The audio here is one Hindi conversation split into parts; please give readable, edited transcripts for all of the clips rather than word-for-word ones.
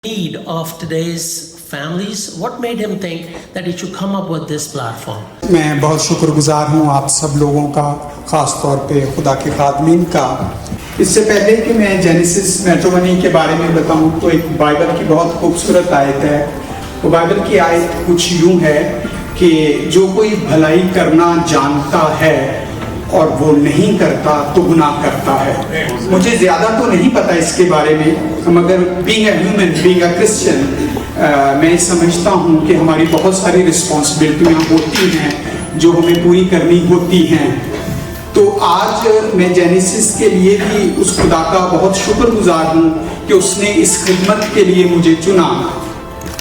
need of today's families? What made him think that he should come up with this platform? मैं बहुत शुक्रगुजार हूँ आप सब लोगों का, ख़ास तौर पे खुदा के खादमीन का। इससे पहले कि मैं जेनेसिस मैट्रिमोनी के बारे में बताऊँ तो एक बाइबल की बहुत खूबसूरत आयत है। वो बाइबल की आयत कुछ यूँ है कि जो कोई भलाई करना जानता है और वो नहीं करता तो गुनाह करता है। मुझे ज़्यादा तो नहीं पता इसके बारे में, मगर being a human, being a Christian, मैं समझता हूँ कि हमारी बहुत सारी रिस्पॉन्सिबिलिटियाँ होती हैं जो हमें पूरी करनी होती हैं। तो आज मैं जेनेसिस के लिए भी उस खुदा का बहुत शुक्रगुजार हूँ कि उसने इस खिदमत के लिए मुझे चुना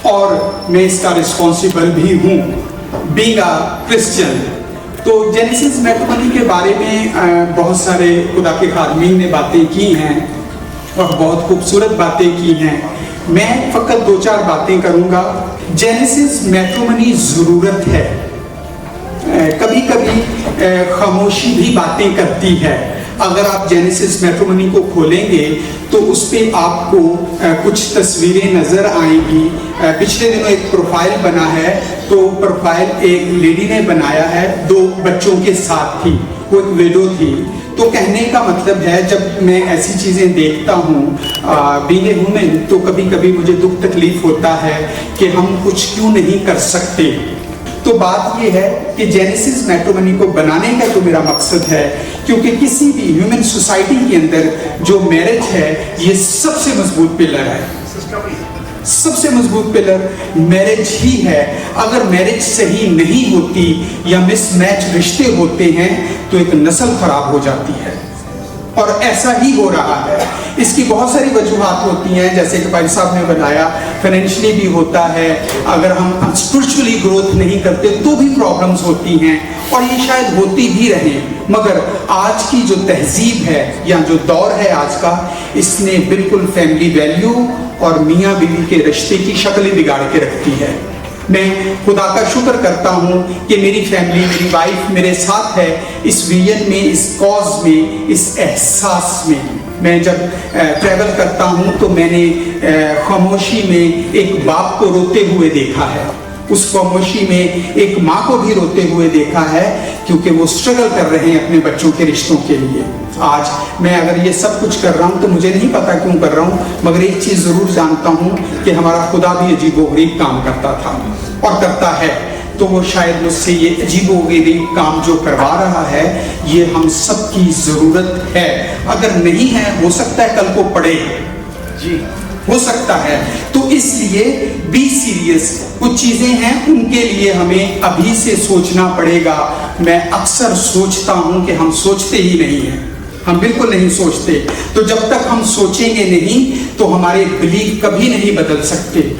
और मैं इसका रिस्पॉन्सिबल भी हूँ बीइंग अ क्रिश्चियन। तो जेनेसिस मैट्रिमोनी के बारे में बहुत सारे खुदा के खादमीन ने बातें की हैं और बहुत खूबसूरत बातें की हैं। मैं फ़कत दो चार बातें करूँगा। जेनेसिस मैट्रिमोनी ज़रूरत है। कभी कभी खामोशी भी बातें करती है। अगर आप जेनेसिस मैट्रिमोनी को खोलेंगे तो उस पर आपको कुछ तस्वीरें नज़र आएंगी। पिछले दिनों एक प्रोफाइल बना है, तो प्रोफाइल एक लेडी ने बनाया है, 2 बच्चों के साथ थी, वो एक विडो थी। तो कहने का मतलब है, जब मैं ऐसी चीज़ें देखता हूँ बीइंग ए ह्यूमन, तो कभी कभी मुझे दुख तकलीफ होता है कि हम कुछ क्यों नहीं कर सकते। तो बात ये है कि जेनेसिस मैट्रिमोनी को बनाने का तो मेरा मकसद है, क्योंकि किसी भी ह्यूमन सोसाइटी के अंदर जो मैरिज है ये सबसे मजबूत पिलर है। सबसे मजबूत पिलर मैरिज ही है। अगर मैरिज सही नहीं होती या मिसमैच रिश्ते होते हैं तो एक नस्ल खराब हो जाती है, और ऐसा ही हो रहा है। इसकी बहुत सारी वजूहात होती हैं, जैसे कि भाई साहब ने बताया, फाइनेंशियली भी होता है। अगर हम स्पिरिचुअली ग्रोथ नहीं करते तो भी प्रॉब्लम्स होती हैं, और ये शायद होती भी रहें। मगर आज की जो तहजीब है या जो दौर है आज का, इसने बिल्कुल फैमिली वैल्यू और मियाँ बीवी के रिश्ते की शक्ल ही बिगाड़ के रखती है। मैं खुदा का शुक्र करता हूँ कि मेरी फैमिली, मेरी वाइफ मेरे साथ है इस विजन में, इस कॉज में, इस एहसास में। मैं जब ट्रैवल करता हूँ तो मैंने खामोशी में एक बाप को रोते हुए देखा है, उस खामोशी में एक माँ को भी रोते हुए देखा है, क्योंकि वो स्ट्रगल कर रहे हैं अपने बच्चों के रिश्तों के लिए। आज मैं अगर ये सब कुछ कर रहा हूँ तो मुझे नहीं पता क्यों कर रहा हूँ, मगर एक चीज़ ज़रूर जानता हूँ कि हमारा खुदा भी अजीबोगरीब काम करता था और करता है। तो वो शायद मुझसे ये अजीबोगरीब काम जो करवा रहा है, ये हम सब की ज़रूरत है। अगर नहीं है, हो सकता है कल को पड़े जी, हो सकता है। तो इसलिए बी सीरियस। कुछ चीज़ें हैं उनके लिए हमें अभी से सोचना पड़ेगा। मैं अक्सर सोचता हूं कि हम सोचते ही नहीं हैं, हम बिल्कुल नहीं सोचते। तो जब तक हम सोचेंगे नहीं तो हमारे बिलीफ कभी नहीं बदल सकते।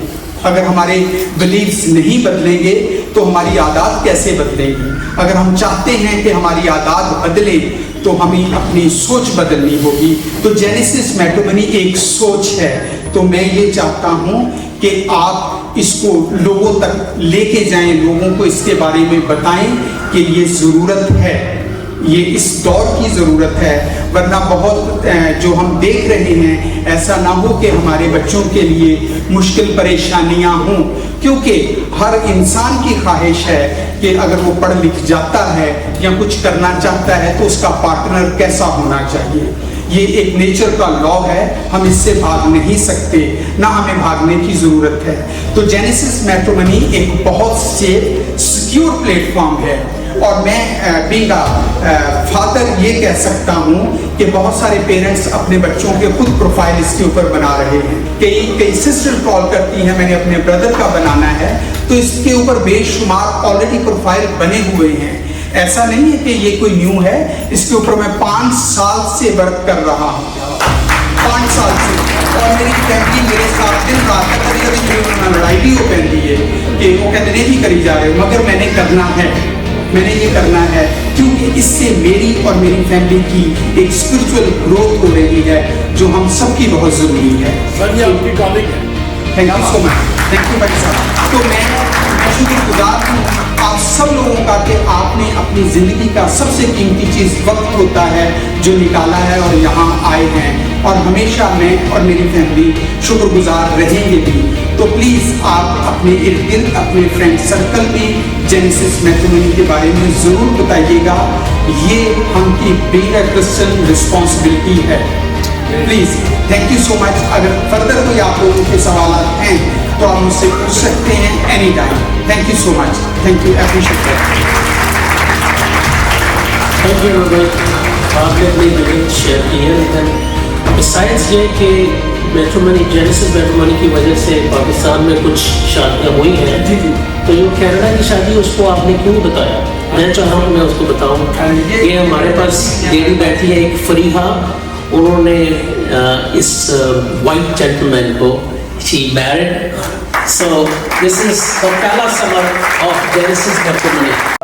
अगर हमारे बिलीव्स नहीं बदलेंगे तो हमारी आदत कैसे बदलेंगी। अगर हम चाहते हैं कि हमारी आदत बदले तो हमें अपनी सोच बदलनी होगी। तो जेनेसिस मैट्रिमोनी एक सोच है। तो मैं ये चाहता हूँ कि आप इसको लोगों तक लेके जाएं, लोगों को इसके बारे में बताएं कि ये ज़रूरत है, ये इस दौर की ज़रूरत है। वरना बहुत जो हम देख रहे हैं, ऐसा ना हो कि हमारे बच्चों के लिए मुश्किल परेशानियां हों, क्योंकि हर इंसान की ख्वाहिश है कि अगर वो पढ़ लिख जाता है या कुछ करना चाहता है तो उसका पार्टनर कैसा होना चाहिए। ये एक नेचर का लॉ है, हम इससे भाग नहीं सकते, ना हमें भागने की ज़रूरत है। तो जेनेसिस मैट्रिमोनी एक बहुत सेफ सिक्योर प्लेटफॉर्म है। और मैं बीइंग अ फादर ये कह सकता हूँ कि बहुत सारे पेरेंट्स अपने बच्चों के खुद प्रोफाइल इसके ऊपर बना रहे हैं। कई सिस्टर कॉल करती हैं, मैंने अपने ब्रदर का बनाना है, तो इसके ऊपर बेशुमार ऑलरेडी प्रोफाइल बने हुए हैं। ऐसा नहीं है कि ये कोई न्यू है, इसके ऊपर मैं 5 साल से वर्क कर रहा हूँ, 5 साल से। और मेरी फैमिली मेरे साथ दिन रात तक, कभी कभी मेरे उन्होंने लड़ाई भी हो पैंती है कि वो कहते नहीं करी जा रहे, मगर मैंने करना है, मैंने ये करना है, क्योंकि इससे मेरी और मेरी फैमिली की एक स्पिरिचुअल ग्रोथ हो रही है जो हम सबकी बहुत ज़रूरी है। सर ये आपकी कॉलिंग है। Thank you so much, thank you भाई साहब। तो मैं शुक्रगुजार हूँ आप सब लोगों का कि आपने अपनी ज़िंदगी का सबसे कीमती चीज़ वक्त होता है जो निकाला है और यहाँ आए हैं, और हमेशा मैं और मेरी फैमिली शुक्रगुजार रहेंगे भी। तो प्लीज़ आप अपने इर्द गिर्द अपने फ्रेंड सर्कल में जेनेसिस मैट्रिमोनी के बारे में ज़रूर बताइएगा। ये हम की बीइंग अ क्रिश्चियन रिस्पॉन्सिबिलिटी है। Please, thank you so much. अगर फर्दर कोई आप लोगों के सवाल हैं तो आप मुझसे पूछ सकते हैं any time. Thank you so much. Thank you, appreciate that. Thank you Robert, आपने अपनी विजन शेयर की है। लेकिन बिसाइड्स ये कि मैट्रिमोनी, जेनेसिस मैट्रिमोनी की वजह से पाकिस्तान में कुछ शादियाँ हुई हैं, जी जी। तो जो कनाडा की शादी उसको आपने क्यों बताया? मैं चाह रहा हूँ मैं उसको बताऊँ। ये हमारे पास लेडी बैठी है एक फरीहा, उन्होंने इस वाइट जेंटलमैन को she married, so this is the पहला समर ऑफ जेनेसिस मैट्रिमोनी।